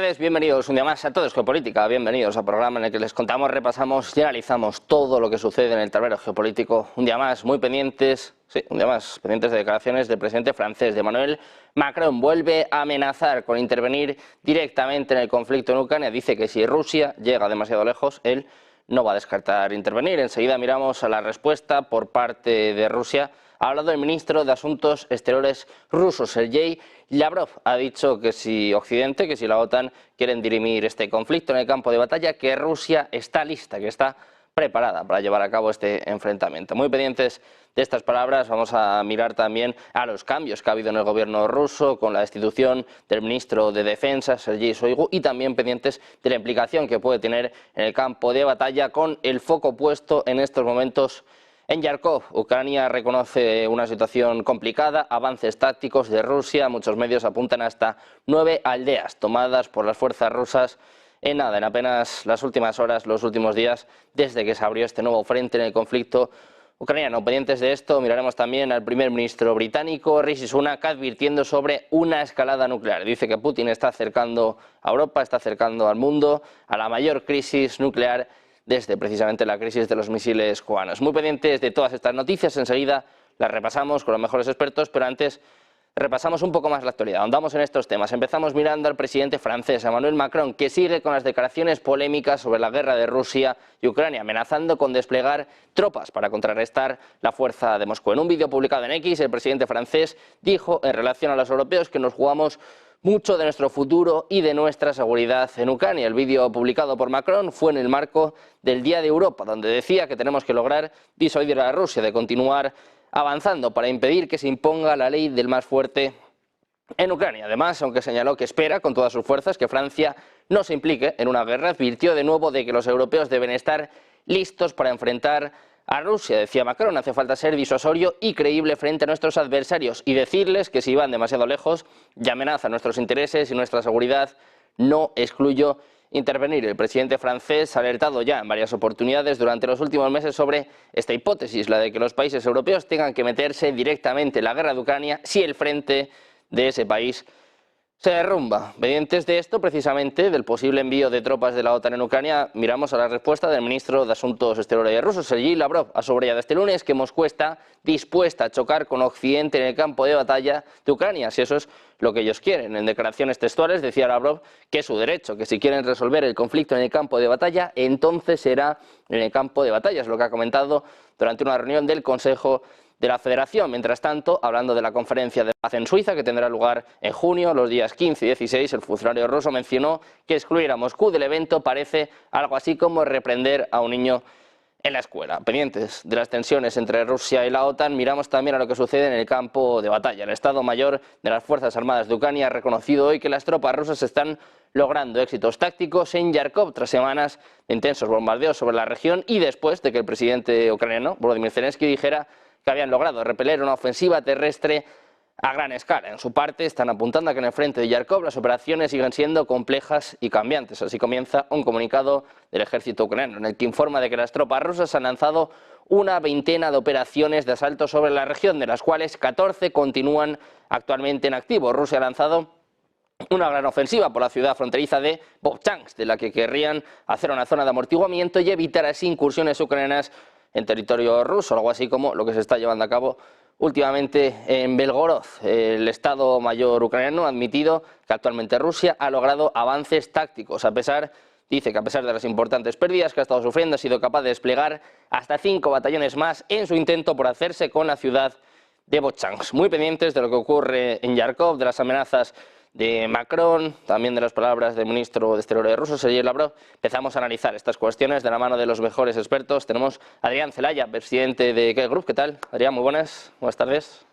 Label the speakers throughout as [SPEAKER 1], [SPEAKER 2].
[SPEAKER 1] tardes, bienvenidos un día más a Todo es Geopolítica, bienvenidos al programa en el que les contamos, repasamos y analizamos todo lo que sucede en el tablero geopolítico. Un día más, muy pendientes, un día más, pendientes de declaraciones del presidente francés, de Emmanuel Macron. Vuelve a amenazar con intervenir directamente en el conflicto en Ucrania. Dice que si Rusia llega demasiado lejos, él no va a descartar intervenir. Enseguida miramos a la respuesta por parte de Rusia. Ha hablado el ministro de Asuntos Exteriores ruso, Sergei Lavrov. Ha dicho que si Occidente, que si la OTAN quieren dirimir este conflicto en el campo de batalla, que Rusia está lista, que está preparada para llevar a cabo este enfrentamiento. Muy pendientes de estas palabras, vamos a mirar también a los cambios que ha habido en el gobierno ruso con la destitución del ministro de Defensa, Sergei Shoigu, y también pendientes de la implicación que puede tener en el campo de batalla, con el foco puesto en estos momentos en Kharkov. Ucrania reconoce una situación complicada, avances tácticos de Rusia, muchos medios apuntan hasta 9 aldeas tomadas por las fuerzas rusas en apenas las últimas horas, los últimos días, desde que se abrió este nuevo frente en el conflicto ucraniano. Pendientes de esto, miraremos también al primer ministro británico, Rishi Sunak, advirtiendo sobre una escalada nuclear. Dice que Putin está acercando a Europa, está acercando al mundo a la mayor crisis nuclear desde precisamente la crisis de los misiles cubanos. Muy pendientes de todas estas noticias, enseguida las repasamos con los mejores expertos, pero antes repasamos un poco más la actualidad, ahondamos en estos temas. Empezamos mirando al presidente francés, Emmanuel Macron, que sigue con las declaraciones polémicas sobre la guerra de Rusia y Ucrania, amenazando con desplegar tropas para contrarrestar la fuerza de Moscú. En un vídeo publicado en X, el presidente francés dijo en relación a los europeos que nos jugamos mucho de nuestro futuro y de nuestra seguridad en Ucrania. El vídeo publicado por Macron fue en el marco del Día de Europa, donde decía que tenemos que lograr disuadir a Rusia de continuar avanzando para impedir que se imponga la ley del más fuerte en Ucrania. Además, aunque señaló que espera con todas sus fuerzas que Francia no se implique en una guerra, advirtió de nuevo de que los europeos deben estar listos para enfrentar a Rusia. Decía Macron, hace falta ser disuasorio y creíble frente a nuestros adversarios y decirles que si van demasiado lejos y amenazan nuestros intereses y nuestra seguridad, no excluyo intervenir. El presidente francés ha alertado ya en varias oportunidades durante los últimos meses sobre esta hipótesis, la de que los países europeos tengan que meterse directamente en la guerra de Ucrania si el frente de ese país se derrumba. Pendientes de esto, precisamente, del posible envío de tropas de la OTAN en Ucrania, miramos a la respuesta del ministro de Asuntos Exteriores ruso, Sergei Lavrov. Ha subrayado este lunes que Moscú está dispuesta a chocar con Occidente en el campo de batalla de Ucrania, si eso es lo que ellos quieren. En declaraciones textuales decía Lavrov que es su derecho, que si quieren resolver el conflicto en el campo de batalla, entonces será en el campo de batalla. Es lo que ha comentado durante una reunión del Consejo de la Federación. Mientras tanto, hablando de la conferencia de paz en Suiza, que tendrá lugar en junio, los días 15 y 16, el funcionario ruso mencionó que excluir a Moscú del evento parece algo así como reprender a un niño en la escuela. Pendientes de las tensiones entre Rusia y la OTAN, miramos también a lo que sucede en el campo de batalla. El Estado Mayor de las Fuerzas Armadas de Ucrania ha reconocido hoy que las tropas rusas están logrando éxitos tácticos en Kharkov tras semanas de intensos bombardeos sobre la región y después de que el presidente ucraniano, Volodymyr Zelensky, dijera que habían logrado repeler una ofensiva terrestre a gran escala. En su parte, están apuntando a que en el frente de Kharkov las operaciones siguen siendo complejas y cambiantes. Así comienza un comunicado del ejército ucraniano, en el que informa de que las tropas rusas han lanzado una veintena de operaciones de asalto sobre la región, de las cuales 14 continúan actualmente en activo. Rusia ha lanzado una gran ofensiva por la ciudad fronteriza de Vovchansk, de la que querrían hacer una zona de amortiguamiento y evitar así incursiones ucranianas en territorio ruso, algo así como lo que se está llevando a cabo últimamente en Belgorod. El Estado Mayor ucraniano ha admitido que actualmente Rusia ha logrado avances tácticos, dice que a pesar de las importantes pérdidas que ha estado sufriendo, ha sido capaz de desplegar hasta 5 batallones más en su intento por hacerse con la ciudad de Vovchansk. Muy pendientes de lo que ocurre en Kharkov, de las amenazas de Macron, también de las palabras del ministro de Exteriores ruso, Sergei Lavrov. Empezamos a analizar estas cuestiones de la mano de los mejores expertos. Tenemos a Adrián Celaya, presidente de K Group. ¿Qué tal, Adrián? Muy buenas tardes.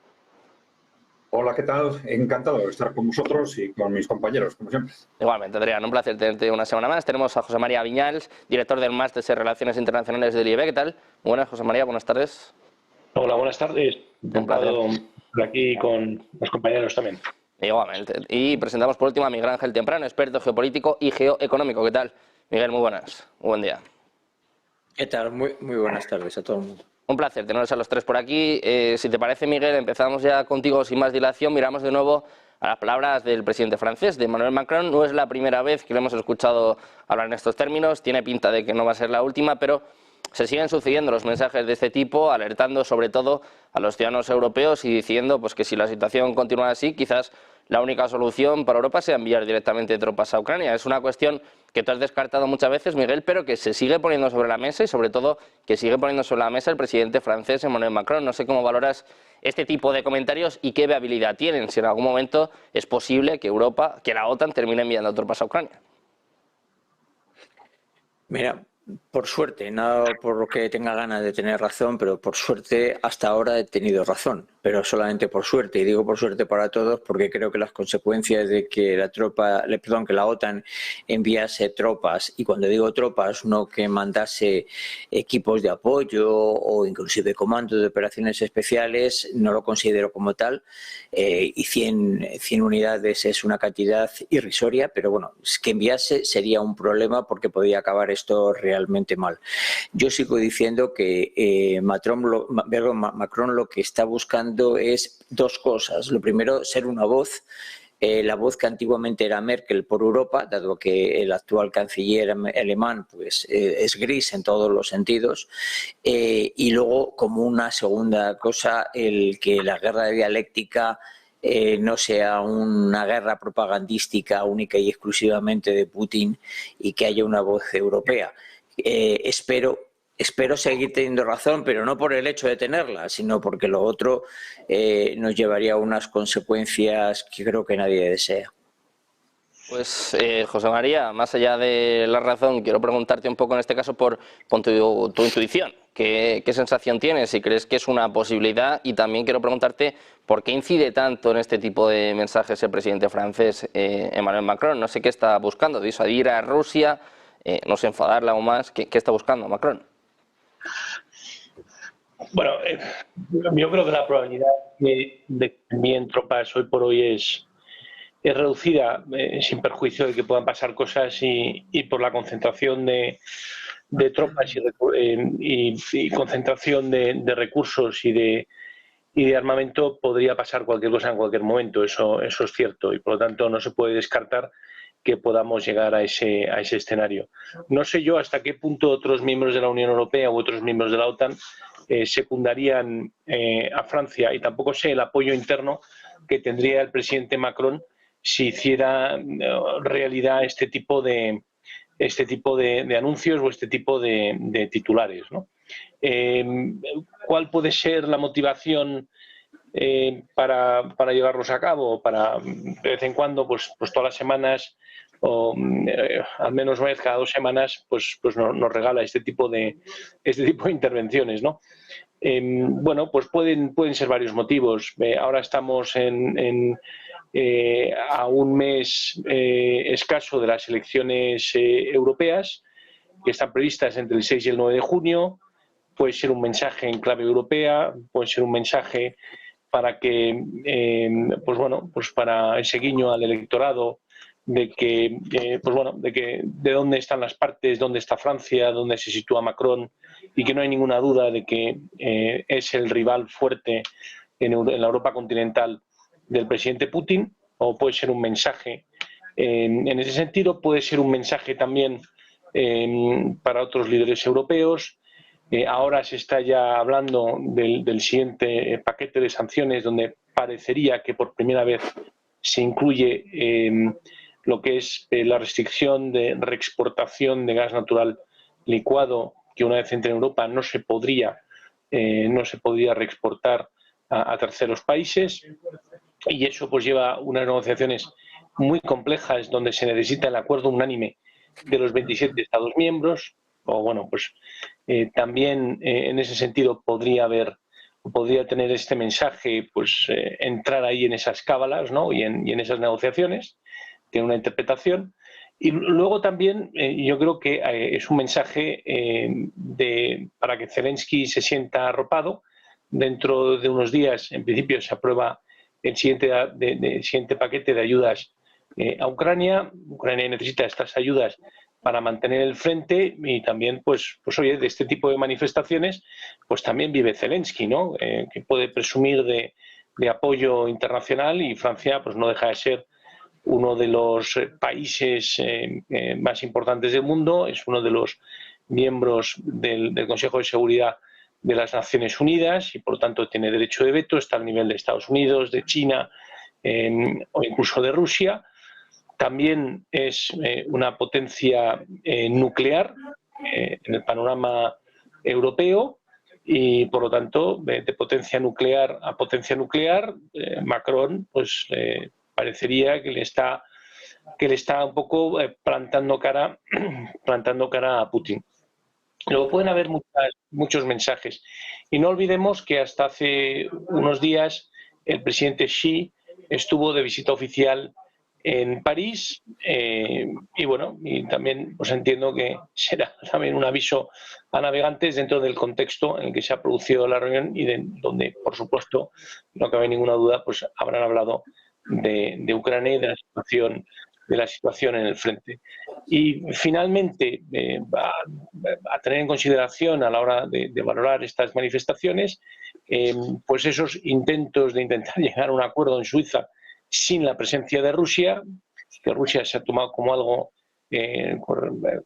[SPEAKER 2] Hola, ¿qué tal? Encantado de estar con vosotros y con mis compañeros, como siempre.
[SPEAKER 1] Igualmente, Adrián, un placer tenerte una semana más. Tenemos a José María Viñals, director del Máster en Relaciones Internacionales del IEB. ¿Qué tal? Muy buenas, José María, buenas tardes.
[SPEAKER 3] Hola, buenas tardes. Encantado por aquí con los compañeros también.
[SPEAKER 1] Igualmente. Y presentamos por último a Miguel Ángel Temprano, experto geopolítico y geoeconómico. ¿Qué tal? Miguel, muy buenas. Muy buen día.
[SPEAKER 4] ¿Qué tal? Muy buenas tardes a todo el mundo.
[SPEAKER 1] Un placer teneros a los tres por aquí. Si te parece, Miguel, empezamos ya contigo sin más dilación. Miramos de nuevo a las palabras del presidente francés, de Emmanuel Macron. No es la primera vez que lo hemos escuchado hablar en estos términos, tiene pinta de que no va a ser la última, pero se siguen sucediendo los mensajes de este tipo, alertando sobre todo a los ciudadanos europeos y diciendo pues, que si la situación continúa así, quizás la única solución para Europa sea enviar directamente tropas a Ucrania. Es una cuestión que tú has descartado muchas veces, Miguel, pero que se sigue poniendo sobre la mesa y sobre todo que sigue poniendo sobre la mesa el presidente francés Emmanuel Macron. No sé cómo valoras este tipo de comentarios y qué viabilidad tienen, si en algún momento es posible que Europa, que la OTAN termine enviando tropas a Ucrania.
[SPEAKER 4] Mira, por suerte, nada por lo que tenga ganas de tener razón, pero por suerte hasta ahora he tenido razón, pero solamente por suerte, y digo por suerte para todos porque creo que las consecuencias de que que la OTAN enviase tropas, y cuando digo tropas no que mandase equipos de apoyo o inclusive comandos de operaciones especiales, no lo considero como tal, y 100 unidades es una cantidad irrisoria, pero bueno, que enviase sería un problema porque podría acabar esto realmente mal. Yo sigo diciendo que Macron lo que está buscando es dos cosas. Lo primero, ser una voz, la voz que antiguamente era Merkel por Europa, dado que el actual canciller alemán pues, es gris en todos los sentidos, y luego como una segunda cosa, el que la guerra de dialéctica no sea una guerra propagandística única y exclusivamente de Putin y que haya una voz europea. Espero seguir teniendo razón, pero no por el hecho de tenerla, sino porque lo otro nos llevaría a unas consecuencias que creo que nadie desea.
[SPEAKER 1] Pues José María, más allá de la razón, quiero preguntarte un poco en este caso por tu intuición. ¿Qué sensación tienes? Si crees que es una posibilidad, y también quiero preguntarte por qué incide tanto en este tipo de mensajes el presidente francés Emmanuel Macron. No sé qué está buscando, disuadir a Rusia, no sé, enfadarla aún más. ¿Qué está buscando Macron?
[SPEAKER 3] Bueno, yo creo que la probabilidad de que envíen tropas hoy por hoy es reducida, sin perjuicio de que puedan pasar cosas y por la concentración de tropas y concentración de recursos y de armamento, podría pasar cualquier cosa en cualquier momento. Eso es cierto, y por lo tanto no se puede descartar que podamos llegar a ese escenario. No sé yo hasta qué punto otros miembros de la Unión Europea u otros miembros de la OTAN secundarían a Francia, y tampoco sé el apoyo interno que tendría el presidente Macron si hiciera realidad este tipo de anuncios o este tipo de titulares, ¿no? ¿Cuál puede ser la motivación para llevarlos a cabo? Para de vez en cuando, pues todas las semanas, o al menos una vez cada 2 semanas, pues nos regala este tipo de intervenciones, ¿no? Bueno, pues pueden ser varios motivos. Ahora estamos a un mes escaso de las elecciones europeas, que están previstas entre el 6 y el 9 de junio. Puede ser un mensaje en clave europea, puede ser un mensaje para que, pues para ese guiño al electorado de que, de dónde están las partes, dónde está Francia, dónde se sitúa Macron, y que no hay ninguna duda de que es el rival fuerte en la Europa continental del presidente Putin. O puede ser un mensaje en ese sentido, puede ser un mensaje también para otros líderes europeos. Ahora se está ya hablando del siguiente paquete de sanciones, donde parecería que por primera vez se incluye lo que es la restricción de reexportación de gas natural licuado, que una vez entre en Europa no se podría reexportar a terceros países, y eso pues lleva unas negociaciones muy complejas donde se necesita el acuerdo unánime de los 27 Estados miembros. O bueno, pues también en ese sentido podría tener este mensaje, pues entrar ahí en esas cábalas, ¿no? y en esas negociaciones, tiene una interpretación. Y luego también yo creo que es un mensaje para que Zelensky se sienta arropado. Dentro de unos días, en principio, se aprueba el siguiente paquete de ayudas a Ucrania. Ucrania necesita estas ayudas para mantener el frente, y también, pues oye, de este tipo de manifestaciones, pues también vive Zelensky, ¿no? Que puede presumir de de apoyo internacional, y Francia pues no deja de ser uno de los países más importantes del mundo, es uno de los miembros del Consejo de Seguridad de las Naciones Unidas y por lo tanto tiene derecho de veto, está al nivel de Estados Unidos, de China o incluso de Rusia. También es una potencia nuclear en el panorama europeo y por lo tanto de potencia nuclear a potencia nuclear Macron pues parecería que le está un poco plantando cara a Putin. Luego pueden haber muchos mensajes. Y no olvidemos que hasta hace unos días el presidente Xi estuvo de visita oficial en París y bueno, y también pues entiendo que será también un aviso a navegantes dentro del contexto en el que se ha producido la reunión y donde, por supuesto, no cabe ninguna duda, pues habrán hablado de Ucrania y de la situación en el frente. Y finalmente, a tener en consideración a la hora de valorar estas manifestaciones, pues esos intentos de intentar llegar a un acuerdo en Suiza sin la presencia de Rusia, que Rusia se ha tomado como algo,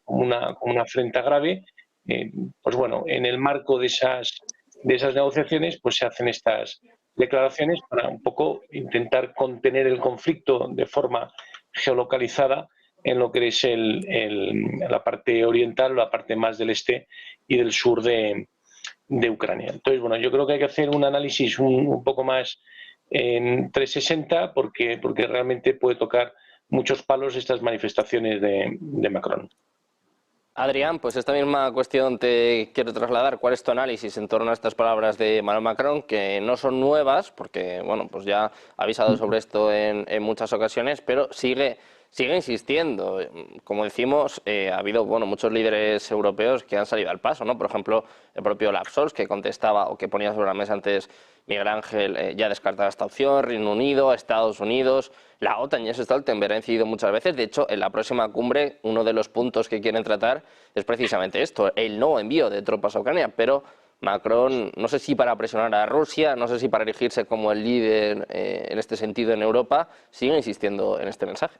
[SPEAKER 3] como una afrenta grave, pues bueno, en el marco de esas negociaciones, pues se hacen estas declaraciones para un poco intentar contener el conflicto de forma geolocalizada en lo que es la parte oriental, la parte más del este y del sur de Ucrania. Entonces, bueno, yo creo que hay que hacer un análisis un poco más en 360 porque realmente puede tocar muchos palos estas manifestaciones de Macron.
[SPEAKER 1] Adrián, pues esta misma cuestión te quiero trasladar. ¿Cuál es tu análisis en torno a estas palabras de Emmanuel Macron, que no son nuevas, porque bueno, pues ya ha avisado sobre esto en muchas ocasiones, pero sigue insistiendo? Como decimos, ha habido muchos líderes europeos que han salido al paso, ¿no? Por ejemplo, el propio Olaf Scholz, que contestaba o que ponía sobre la mesa antes Miguel Ángel, ya descartaba esta opción. Reino Unido, Estados Unidos, la OTAN y Jens Stoltenberg han incidido muchas veces. De hecho, en la próxima cumbre, uno de los puntos que quieren tratar es precisamente esto, el no envío de tropas a Ucrania, pero Macron, no sé si para presionar a Rusia, no sé si para erigirse como el líder en este sentido en Europa, sigue insistiendo en este mensaje.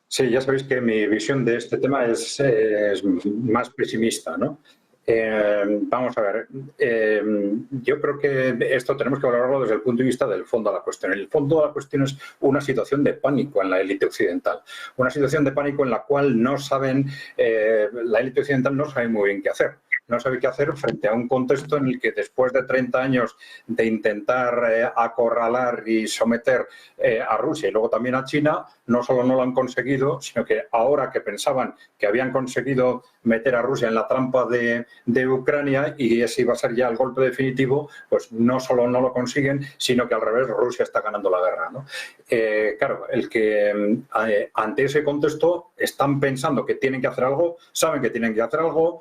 [SPEAKER 2] Sí, ya sabéis que mi visión de este tema es más pesimista, ¿no? Vamos a ver, yo creo que esto tenemos que valorarlo desde el punto de vista del fondo de la cuestión. El fondo de la cuestión es una situación de pánico en la élite occidental, una situación de pánico en la cual no saben, la élite occidental no sabe muy bien qué hacer. No sabe qué hacer frente a un contexto en el que después de 30 años de intentar acorralar y someter a Rusia y luego también a China, no solo no lo han conseguido, sino que ahora que pensaban que habían conseguido meter a Rusia en la trampa de Ucrania y ese iba a ser ya el golpe definitivo, pues no solo no lo consiguen, sino que al revés Rusia está ganando la guerra, ¿no? Claro, el que ante ese contexto están pensando que tienen que hacer algo, saben que tienen que hacer algo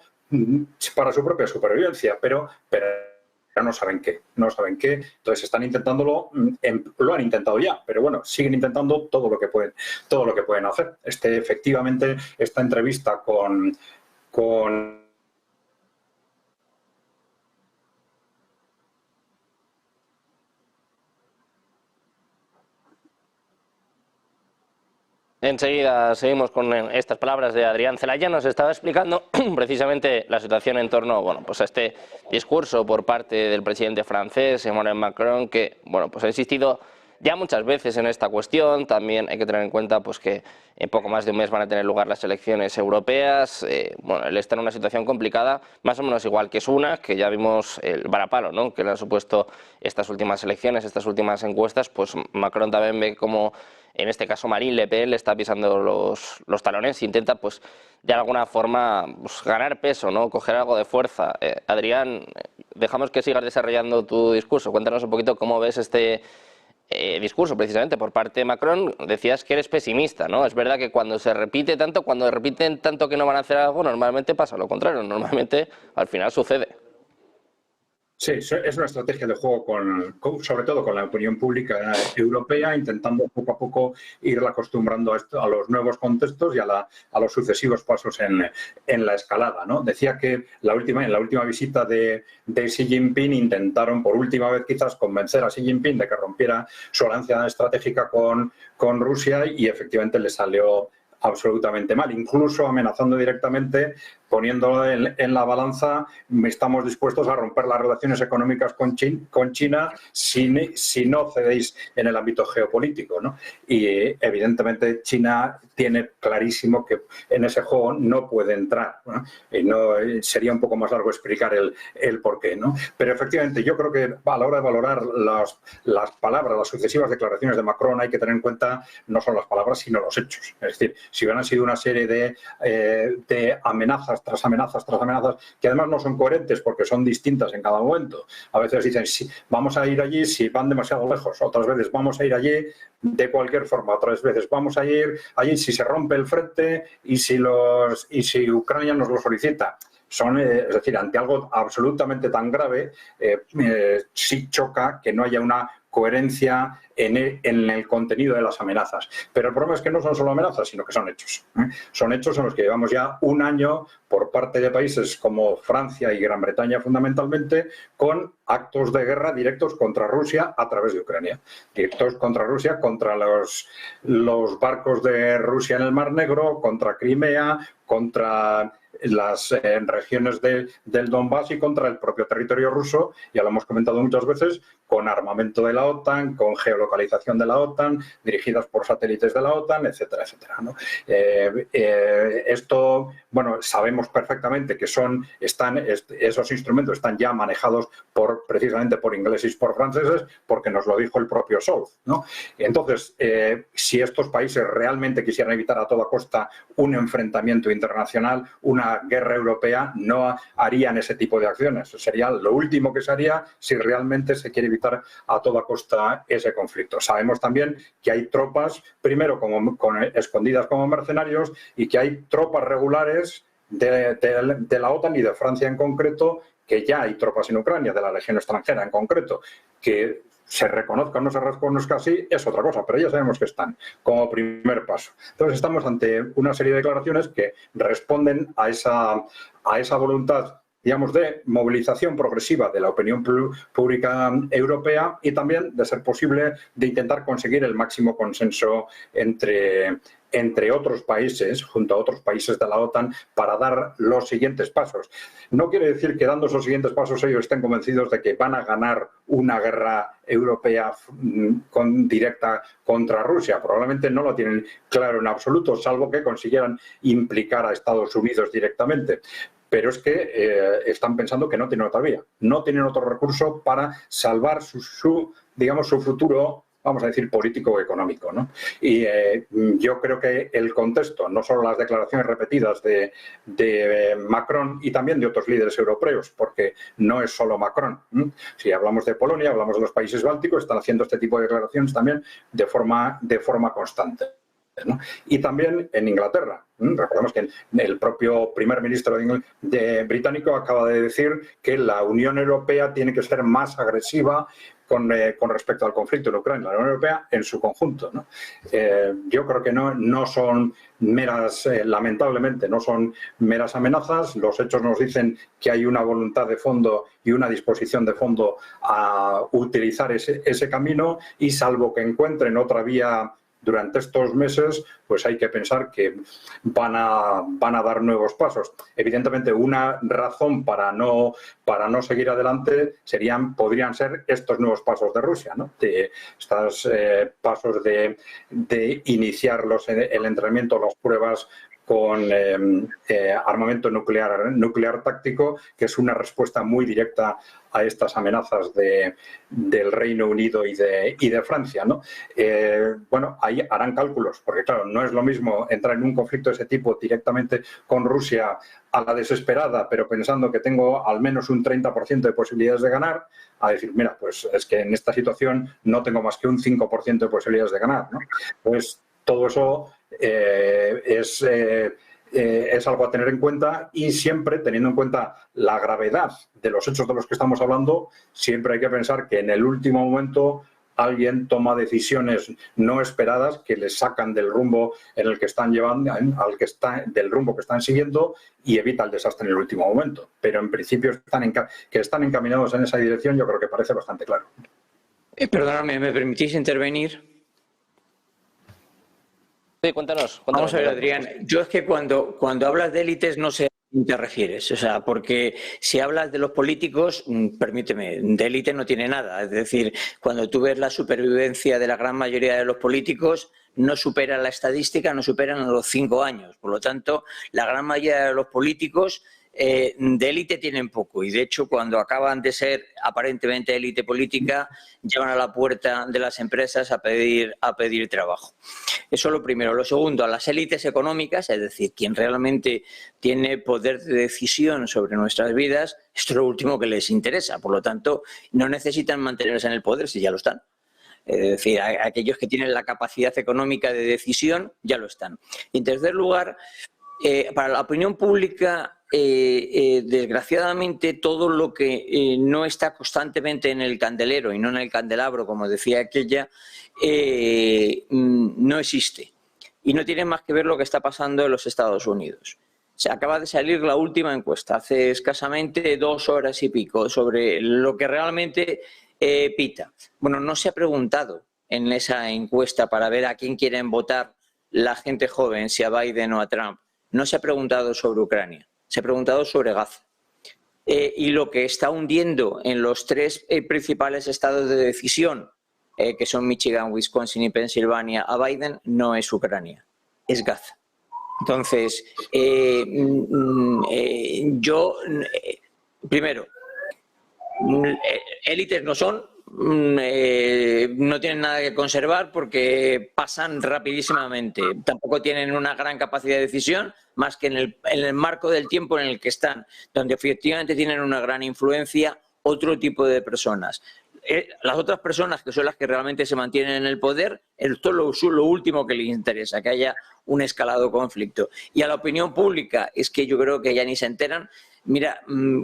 [SPEAKER 2] para su propia supervivencia, pero no saben qué, entonces están intentándolo, lo han intentado ya, pero bueno, siguen intentando todo lo que pueden hacer. Efectivamente, esta entrevista con
[SPEAKER 1] Enseguida seguimos con estas palabras de Adrián Celaya. Nos estaba explicando precisamente la situación en torno, pues a este discurso por parte del presidente francés, Emmanuel Macron, que pues ha insistido ya muchas veces en esta cuestión. También hay que tener en cuenta pues que en poco más de un mes van a tener lugar las elecciones europeas. Él está en una situación complicada, más o menos igual que Sunak, que ya vimos el varapalo, ¿no?, que le han supuesto estas últimas elecciones, estas últimas encuestas. Pues Macron también ve como, en este caso, Marine Le Pen le está pisando los talones e intenta, pues, de alguna forma, pues, ganar peso, ¿no?, coger algo de fuerza. Adrián, dejamos que sigas desarrollando tu discurso. Cuéntanos un poquito cómo ves este discurso, precisamente, por parte de Macron. Decías que eres pesimista, ¿no? Es verdad que cuando repiten tanto que no van a hacer algo, normalmente pasa lo contrario. Normalmente, al final, sucede.
[SPEAKER 2] Sí, es una estrategia de juego sobre todo con la opinión pública europea, intentando poco a poco irla acostumbrando a los nuevos contextos y a los sucesivos pasos en la escalada, ¿no? Decía que en la última visita de Xi Jinping intentaron por última vez quizás convencer a Xi Jinping de que rompiera su alianza estratégica con Rusia y efectivamente le salió absolutamente mal, incluso amenazando directamente, poniéndolo en la balanza, estamos dispuestos a romper las relaciones económicas con China si no cedéis en el ámbito geopolítico, ¿no? Y evidentemente China tiene clarísimo que en ese juego no puede entrar, ¿no? Y sería un poco más largo explicar el porqué, ¿no? Pero efectivamente yo creo que a la hora de valorar las palabras, las sucesivas declaraciones de Macron, hay que tener en cuenta no solo las palabras sino los hechos. Es decir, si hubieran sido una serie de amenazas tras amenazas tras amenazas, que además no son coherentes porque son distintas en cada momento. A veces dicen, sí, vamos a ir allí si van demasiado lejos, otras veces vamos a ir allí de cualquier forma, otras veces vamos a ir allí si se rompe el frente y si Ucrania nos lo solicita. Es decir, ante algo absolutamente tan grave, sí choca que no haya una coherencia en el contenido de las amenazas. Pero el problema es que no son solo amenazas, sino que son hechos. Son hechos en los que llevamos ya un año por parte de países como Francia y Gran Bretaña fundamentalmente, con actos de guerra directos contra Rusia a través de Ucrania. Directos contra Rusia, contra los barcos de Rusia en el Mar Negro, contra Crimea, contra las regiones del Donbass y contra el propio territorio ruso, ya lo hemos comentado muchas veces, con armamento de la OTAN, con geolocalización de la OTAN, dirigidas por satélites de la OTAN, etcétera, etcétera, ¿no? Esto, bueno, sabemos perfectamente que esos instrumentos están ya manejados precisamente por ingleses y por franceses, porque nos lo dijo el propio Scholz, ¿no? Entonces, si estos países realmente quisieran evitar a toda costa un enfrentamiento internacional, una guerra europea, no harían ese tipo de acciones. Sería lo último que se haría si realmente se quiere evitar a toda costa ese conflicto. Sabemos también que hay tropas, primero escondidas como mercenarios, y que hay tropas regulares de la OTAN y de Francia en concreto, que ya hay tropas en Ucrania, de la Legión extranjera en concreto, que se reconozca o no se reconozca así, es otra cosa, pero ya sabemos que están como primer paso. Entonces estamos ante una serie de declaraciones que responden a esa voluntad, digamos, de movilización progresiva de la opinión pública europea y también, de ser posible, de intentar conseguir el máximo consenso entre otros países, junto a otros países de la OTAN, para dar los siguientes pasos. No quiere decir que dando esos siguientes pasos ellos estén convencidos de que van a ganar una guerra europea directa contra Rusia. Probablemente no lo tienen claro en absoluto, salvo que consiguieran implicar a Estados Unidos directamente. Pero es que están pensando que no tienen otra vía, no tienen otro recurso para salvar su futuro, vamos a decir, político o económico, ¿no? Y yo creo que el contexto, no solo las declaraciones repetidas de Macron y también de otros líderes europeos, porque no es solo Macron. Si hablamos de Polonia, hablamos de los países bálticos, están haciendo este tipo de declaraciones también de forma constante, ¿no? Y también en Inglaterra. Recordemos que el propio primer ministro británico acaba de decir que la Unión Europea tiene que ser más agresiva con respecto al conflicto en Ucrania, la Unión Europea en su conjunto, ¿no? Yo creo que no son meras, lamentablemente, no son meras amenazas. Los hechos nos dicen que hay una voluntad de fondo y una disposición de fondo a utilizar ese camino, y salvo que encuentren otra vía durante estos meses, pues hay que pensar que van a dar nuevos pasos. Evidentemente, una razón para no seguir adelante podrían ser estos nuevos pasos de Rusia, ¿no? Estos pasos de iniciar el entrenamiento, las pruebas con armamento nuclear táctico, que es una respuesta muy directa a estas amenazas del Reino Unido y de Francia, ¿no? Bueno, ahí harán cálculos, porque claro, no es lo mismo entrar en un conflicto de ese tipo directamente con Rusia a la desesperada, pero pensando que tengo al menos un 30% de posibilidades de ganar, a decir, mira, pues es que en esta situación no tengo más que un 5% de posibilidades de ganar, ¿no? Pues todo eso es algo a tener en cuenta, y siempre teniendo en cuenta la gravedad de los hechos de los que estamos hablando, siempre hay que pensar que en el último momento alguien toma decisiones no esperadas que les sacan del rumbo en el que están llevando, del rumbo que están siguiendo, y evita el desastre en el último momento. Pero en principio que están encaminados en esa dirección, yo creo que parece bastante claro.
[SPEAKER 4] Perdóname, ¿me permitís intervenir?
[SPEAKER 1] Sí, cuéntanos.
[SPEAKER 4] Vamos a ver, Adrián, yo es que cuando hablas de élites no sé a quién te refieres, o sea, porque si hablas de los políticos, permíteme, de élite no tiene nada, es decir, cuando tú ves la supervivencia de la gran mayoría de los políticos, no supera la estadística, no superan los 5 años, por lo tanto, la gran mayoría de los políticos de élite tienen poco, y de hecho cuando acaban de ser aparentemente élite política llevan a la puerta de las empresas a pedir trabajo. Eso es lo primero. Lo segundo, a las élites económicas, es decir, quien realmente tiene poder de decisión sobre nuestras vidas, esto es lo último que les interesa, por lo tanto no necesitan mantenerse en el poder si ya lo están. Es decir, aquellos que tienen la capacidad económica de decisión ya lo están. Y en tercer lugar, para la opinión pública, desgraciadamente todo lo que no está constantemente en el candelero y no en el candelabro, como decía aquella, no existe. Y no tiene más que ver lo que está pasando en los Estados Unidos. Se acaba de salir la última encuesta, hace escasamente 2 horas y pico, sobre lo que realmente pita. Bueno, no se ha preguntado en esa encuesta para ver a quién quieren votar la gente joven, si a Biden o a Trump. No se ha preguntado sobre Ucrania, se ha preguntado sobre Gaza. Y lo que está hundiendo en los 3 principales estados de decisión, que son Michigan, Wisconsin y Pensilvania, a Biden, no es Ucrania, es Gaza. Entonces, primero, élites no son, no tienen nada que conservar porque pasan rapidísimamente. Tampoco tienen una gran capacidad de decisión, más que en el marco del tiempo en el que están, donde efectivamente tienen una gran influencia otro tipo de personas. Las otras personas, que son las que realmente se mantienen en el poder, esto es lo último que les interesa, que haya un escalado conflicto. Y a la opinión pública es que yo creo que ya ni se enteran. Mira,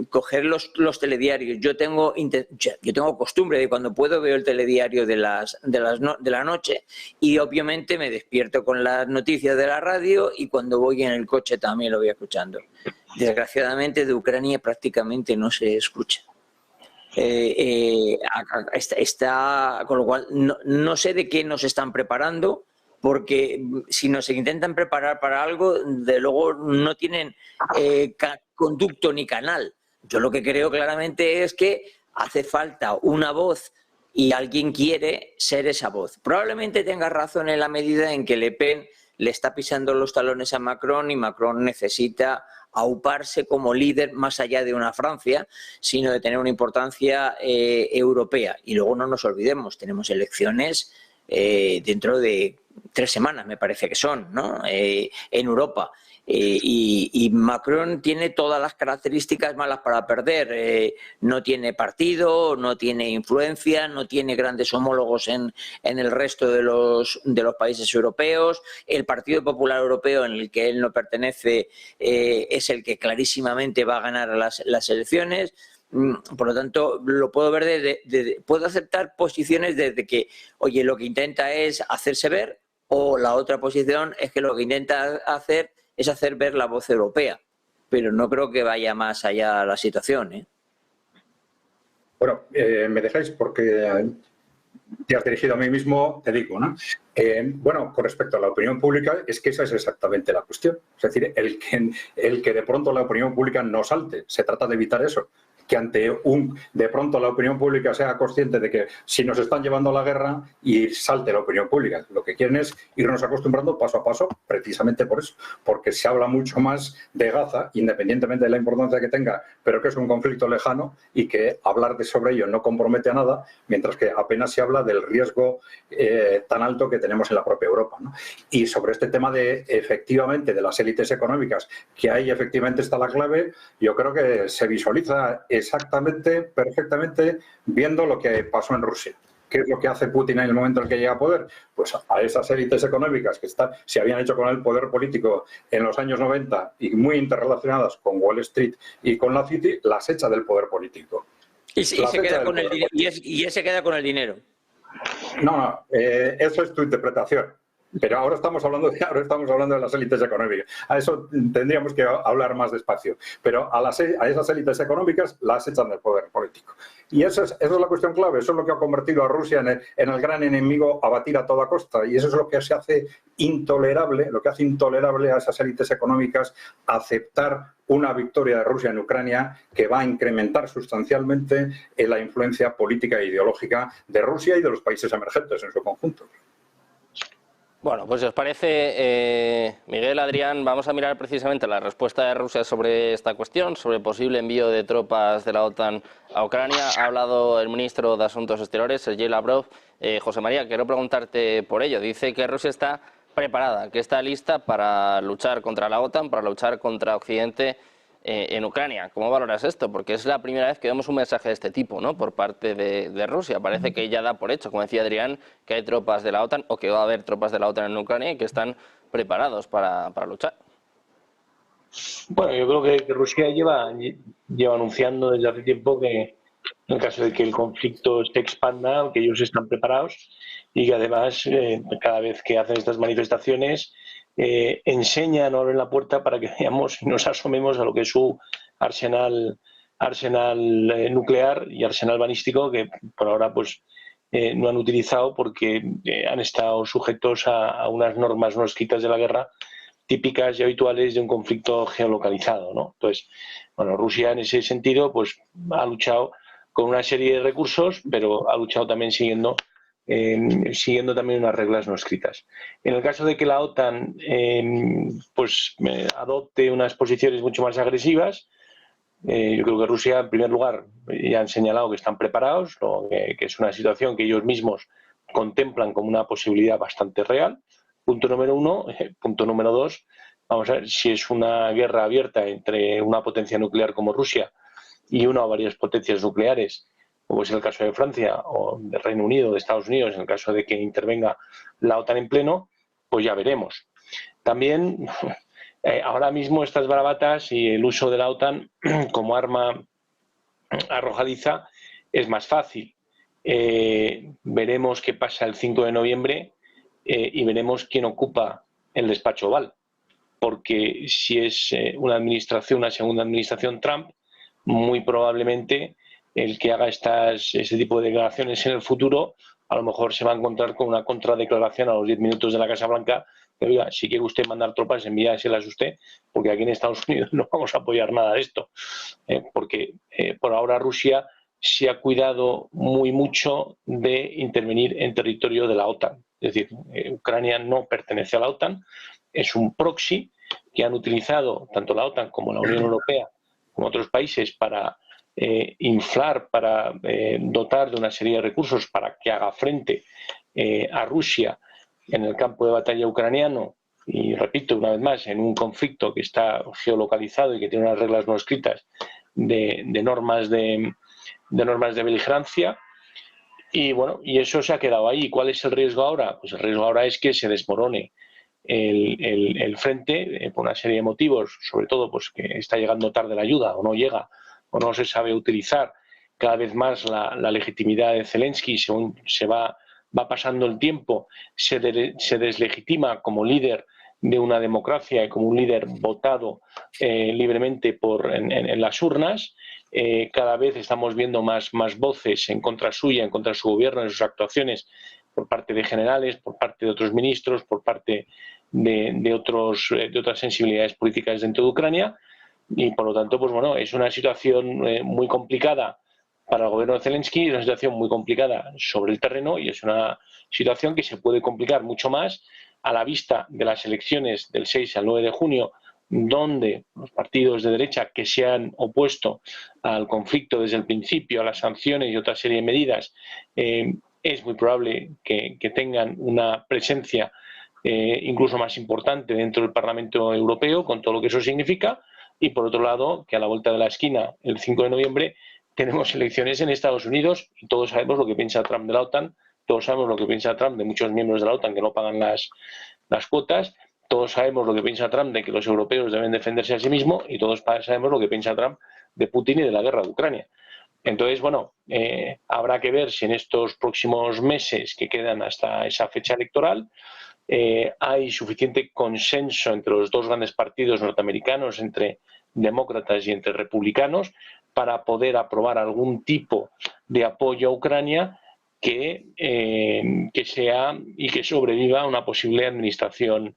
[SPEAKER 4] coger los telediarios. Yo tengo costumbre de cuando puedo veo el telediario de la noche, y obviamente me despierto con las noticias de la radio, y cuando voy en el coche también lo voy escuchando. Desgraciadamente de Ucrania prácticamente no se escucha. Con lo cual no sé de qué nos están preparando, porque si nos intentan preparar para algo, de luego no tienen conducto ni canal. Yo lo que creo claramente es que hace falta una voz y alguien quiere ser esa voz. Probablemente tenga razón en la medida en que Le Pen le está pisando los talones a Macron, y Macron necesita auparse como líder más allá de una Francia, sino de tener una importancia europea. Y luego no nos olvidemos, tenemos elecciones dentro de 3 semanas, me parece que son, ¿no? En Europa. Y Macron tiene todas las características malas para perder. No tiene partido, no tiene influencia, no tiene grandes homólogos en el resto de los países europeos. El Partido Popular Europeo, en el que él no pertenece, es el que clarísimamente va a ganar las elecciones. Por lo tanto, lo puedo ver puedo aceptar posiciones desde que, oye, lo que intenta es hacerse ver, o la otra posición es que lo que intenta hacer es hacer ver la voz europea, pero no creo que vaya más allá la situación, ¿eh?
[SPEAKER 2] Bueno, me dejáis porque te has dirigido a mí mismo, te digo, ¿no? Bueno, con respecto a la opinión pública, es que esa es exactamente la cuestión. Es decir, el que de pronto la opinión pública no salte, se trata de evitar eso. Que de pronto la opinión pública sea consciente de que si nos están llevando a la guerra, y salte la opinión pública. Lo que quieren es irnos acostumbrando paso a paso, precisamente por eso, porque se habla mucho más de Gaza, independientemente de la importancia que tenga, pero que es un conflicto lejano y que hablar sobre ello no compromete a nada, mientras que apenas se habla del riesgo tan alto que tenemos en la propia Europa, ¿no? Y sobre este tema efectivamente de las élites económicas, que ahí efectivamente está la clave, yo creo que se visualiza exactamente, perfectamente, viendo lo que pasó en Rusia. ¿Qué es lo que hace Putin en el momento en el que llega a poder? Pues a esas élites económicas que se habían hecho con el poder político en los años 90 y muy interrelacionadas con Wall Street y con la City, las echa del poder político.
[SPEAKER 4] Y se queda con el dinero, y ese queda con el dinero.
[SPEAKER 2] No, eso es tu interpretación. Pero ahora estamos hablando de las élites económicas. A eso tendríamos que hablar más despacio. Pero a esas élites económicas las echan del poder político. Y esa es la cuestión clave. Eso es lo que ha convertido a Rusia en el gran enemigo a batir a toda costa. Y eso es lo que se hace intolerable, lo que hace intolerable a esas élites económicas aceptar una victoria de Rusia en Ucrania que va a incrementar sustancialmente la influencia política e ideológica de Rusia y de los países emergentes en su conjunto.
[SPEAKER 1] Bueno, pues si os parece, Miguel, Adrián, vamos a mirar precisamente la respuesta de Rusia sobre esta cuestión, sobre el posible envío de tropas de la OTAN a Ucrania. Ha hablado el ministro de Asuntos Exteriores, Sergei Lavrov. José María, quiero preguntarte por ello. Dice que Rusia está preparada, que está lista para luchar contra la OTAN, para luchar contra Occidente en Ucrania. ¿Cómo valoras esto? Porque es la primera vez que vemos un mensaje de este tipo, ¿no?, por parte de Rusia. Parece que ya da por hecho, como decía Adrián, que hay tropas de la OTAN o que va a haber tropas de la OTAN en Ucrania y que están preparados para luchar.
[SPEAKER 3] Bueno, yo creo que Rusia lleva anunciando desde hace tiempo que en el caso de que el conflicto se expanda, que ellos están preparados y que además cada vez que hacen estas manifestaciones enseñan o abren la puerta para que veamos y nos asomemos a lo que es su arsenal nuclear y arsenal balístico, que por ahora pues no han utilizado porque han estado sujetos a unas normas no escritas de la guerra típicas y habituales de un conflicto geolocalizado, ¿no? Entonces, bueno, Rusia en ese sentido pues ha luchado con una serie de recursos, pero ha luchado también siguiendo también unas reglas no escritas. En el caso de que la OTAN adopte unas posiciones mucho más agresivas, yo creo que Rusia, en primer lugar, ya han señalado que están preparados, que es una situación que ellos mismos contemplan como una posibilidad bastante real. Punto número uno. Punto número dos, vamos a ver si es una guerra abierta entre una potencia nuclear como Rusia y una o varias potencias nucleares, como es el caso de Francia o del Reino Unido, de Estados Unidos, en el caso de que intervenga la OTAN en pleno, pues ya veremos. También, ahora mismo estas bravatas y el uso de la OTAN como arma arrojadiza es más fácil. Veremos qué pasa el 5 de noviembre y veremos quién ocupa el despacho Oval. Porque si es una segunda administración Trump, muy probablemente el que haga ese tipo de declaraciones en el futuro a lo mejor se va a encontrar con una contradeclaración a los 10 minutos de la Casa Blanca que, oiga, si quiere usted mandar tropas, envíaselas usted, porque aquí en Estados Unidos no vamos a apoyar nada de esto. Porque por ahora Rusia se ha cuidado muy mucho de intervenir en territorio de la OTAN. Es decir, Ucrania no pertenece a la OTAN, es un proxy que han utilizado tanto la OTAN como la Unión Europea como otros países para inflar, para dotar de una serie de recursos para que haga frente a Rusia en el campo de batalla ucraniano. Y repito una vez más, en un conflicto que está geolocalizado y que tiene unas reglas no escritas de normas de beligerancia. Y bueno, y eso se ha quedado ahí. ¿Cuál es el riesgo ahora? Pues el riesgo ahora es que se desmorone el frente por una serie de motivos, sobre todo pues que está llegando tarde la ayuda o no llega o no se sabe utilizar cada vez más la legitimidad de Zelensky según se va pasando el tiempo, se deslegitima como líder de una democracia y como un líder votado libremente en las urnas. Cada vez estamos viendo más voces en contra suya, en contra de su gobierno, en sus actuaciones, por parte de generales, por parte de otros ministros, por parte de otras sensibilidades políticas dentro de Ucrania. Y por lo tanto, pues bueno, es una situación muy complicada para el gobierno de Zelensky, es una situación muy complicada sobre el terreno y es una situación que se puede complicar mucho más a la vista de las elecciones del 6 al 9 de junio, donde los partidos de derecha que se han opuesto al conflicto desde el principio, a las sanciones y otra serie de medidas, es muy probable que tengan una presencia incluso más importante dentro del Parlamento Europeo, con todo lo que eso significa, y por otro lado, que a la vuelta de la esquina, el 5 de noviembre, tenemos elecciones en Estados Unidos y todos sabemos lo que piensa Trump de la OTAN, todos sabemos lo que piensa Trump de muchos miembros de la OTAN que no pagan las cuotas, todos sabemos lo que piensa Trump de que los europeos deben defenderse a sí mismos y todos sabemos lo que piensa Trump de Putin y de la guerra de Ucrania. Entonces, bueno, habrá que ver si en estos próximos meses que quedan hasta esa fecha electoral hay suficiente consenso entre los dos grandes partidos norteamericanos, entre demócratas y entre republicanos, para poder aprobar algún tipo de apoyo a Ucrania que sea y que sobreviva a una posible administración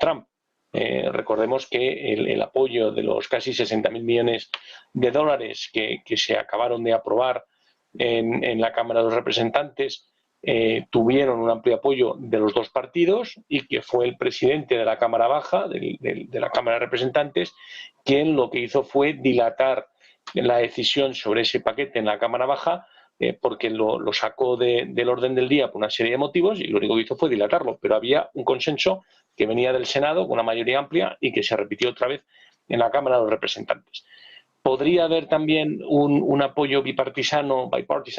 [SPEAKER 3] Trump. Recordemos que el apoyo de los casi 60.000 millones de dólares que se acabaron de aprobar en la Cámara de los Representantes tuvieron un amplio apoyo de los dos partidos y que fue el presidente de la Cámara Baja, de la Cámara de Representantes, quien lo que hizo fue dilatar la decisión sobre ese paquete en la Cámara Baja porque lo sacó del orden del día por una serie de motivos y lo único que hizo fue dilatarlo. Pero había un consenso que venía del Senado con una mayoría amplia y que se repitió otra vez en la Cámara de los Representantes. Podría haber también un apoyo bipartisan